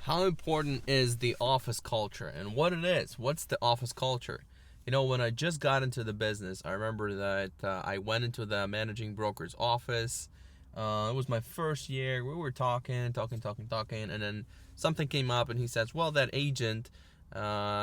How important is the office culture and what it is? What's the office culture? When I just got into the business, I remember that I went into the managing broker's office. It was my first year. We were talking, and then something came up, and he says, "Well, that agent,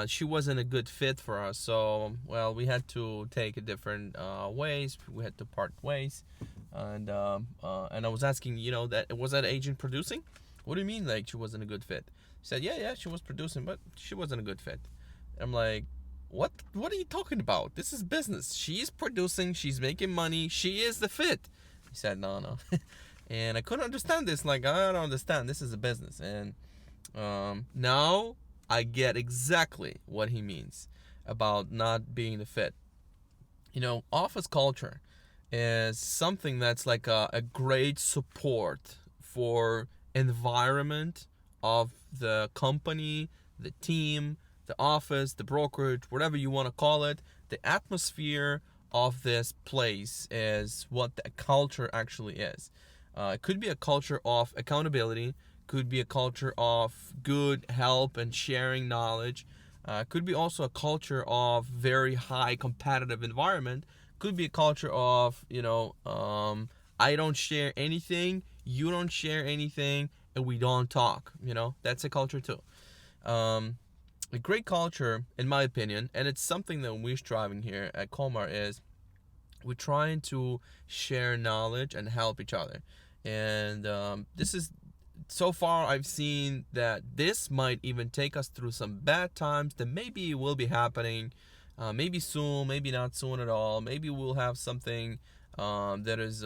she wasn't a good fit for us. So, well, we had to take a different ways. We had to part ways." And I was asking, that was that agent producing? What do you mean, like she wasn't a good fit? He said, yeah, she was producing, but she wasn't a good fit. And I'm like, what are you talking about? This is business. She's producing, she's making money, she is the fit. He said, no. And I couldn't understand this. Like, I don't understand. This is a business. And now I get exactly what he means about not being the fit. Office culture is something that's like a great support for environment of the company, the team, the office, the brokerage, whatever you want to call it. The atmosphere of this place is what the culture actually is. It could be a culture of accountability, could be a culture of good help and sharing knowledge, could be also a culture of very high competitive environment, could be a culture of, I don't share anything, you don't share anything, and we don't talk. That's a culture too. A great culture, in my opinion, and it's something that we're striving here at Komar, is we're trying to share knowledge and help each other. And this is, so far I've seen that this might even take us through some bad times that maybe will be happening, maybe soon, maybe not soon at all. Maybe we'll have something that is,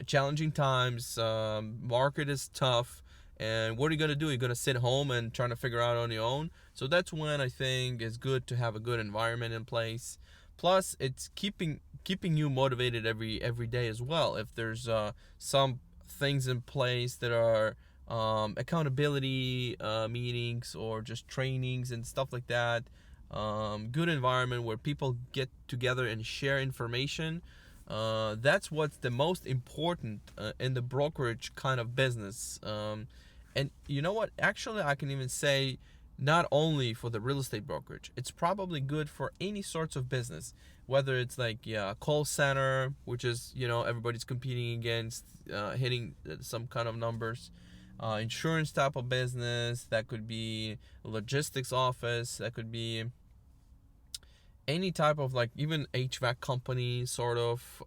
challenging times. Market is tough, and what are you gonna do? You're gonna sit home and trying to figure out on your own. So that's when I think it's good to have a good environment in place. Plus, it's keeping you motivated every day as well. If there's some things in place that are accountability meetings or just trainings and stuff like that, good environment where people get together and share information. That's what's the most important in the brokerage kind of business. And you know what? Actually, I can even say not only for the real estate brokerage, it's probably good for any sorts of business, whether it's like, yeah, a call center, which is, everybody's competing against, hitting some kind of numbers, insurance type of business, that could be logistics office, that could be any type of, like, even HVAC company sort of,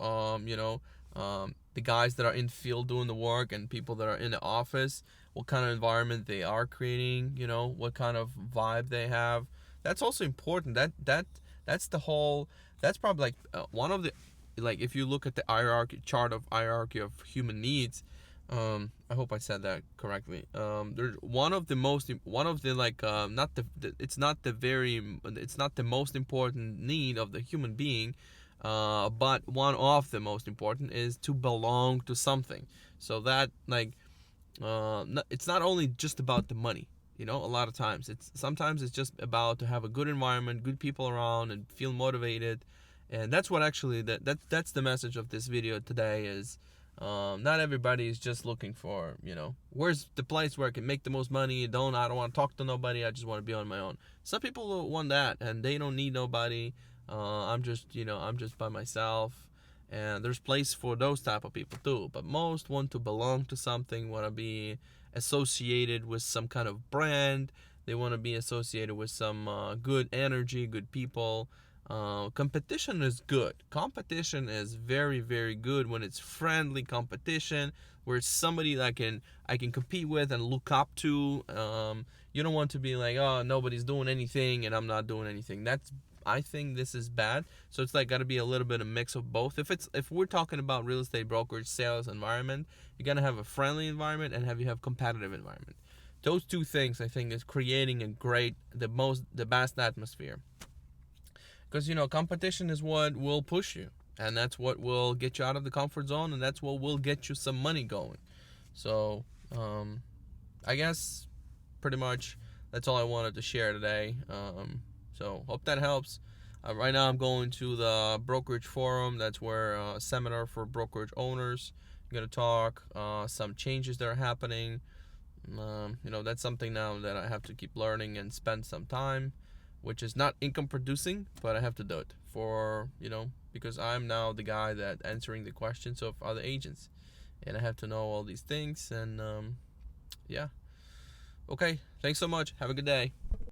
the guys that are in field doing the work and people that are in the office, what kind of environment they are creating, what kind of vibe they have. That's also important. That's the whole, that's probably like one of the, like, if you look at the hierarchy of human needs, I hope I said that correctly. There's one of the like, not it's not the most important need of the human being, but one of the most important is to belong to something. So that, like, it's not only just about the money. A lot of times sometimes it's just about to have a good environment, good people around, and feel motivated. And that's what actually that's the message of this video today is, not everybody is just looking for, where's the place where I can make the most money. I don't want to talk to nobody, I just want to be on my own. Some people want that and they don't need nobody. I'm just by myself. And there's place for those type of people too, but most want to belong to something, want to be associated with some kind of brand. They want to be associated with some good energy, good people. Competition is good. Competition is very, very good when it's friendly competition, where it's somebody that I can compete with and look up to. You don't want to be like, oh, nobody's doing anything and I'm not doing anything. I think this is bad. So it's like got to be a little bit of mix of both. If we're talking about real estate brokerage sales environment, you're gonna have a friendly environment and have competitive environment. Those two things, I think, is creating the best atmosphere. Because competition is what will push you, and that's what will get you out of the comfort zone, and that's what will get you some money going. So I guess pretty much that's all I wanted to share today. So hope that helps. Right now I'm going to the brokerage forum. That's where a seminar for brokerage owners. I'm going to talk some changes that are happening. That's something now that I have to keep learning and spend some time, which is not income producing, but I have to do it for, because I'm now the guy that answering the questions of other agents, and I have to know all these things. And yeah. Okay, thanks so much. Have a good day.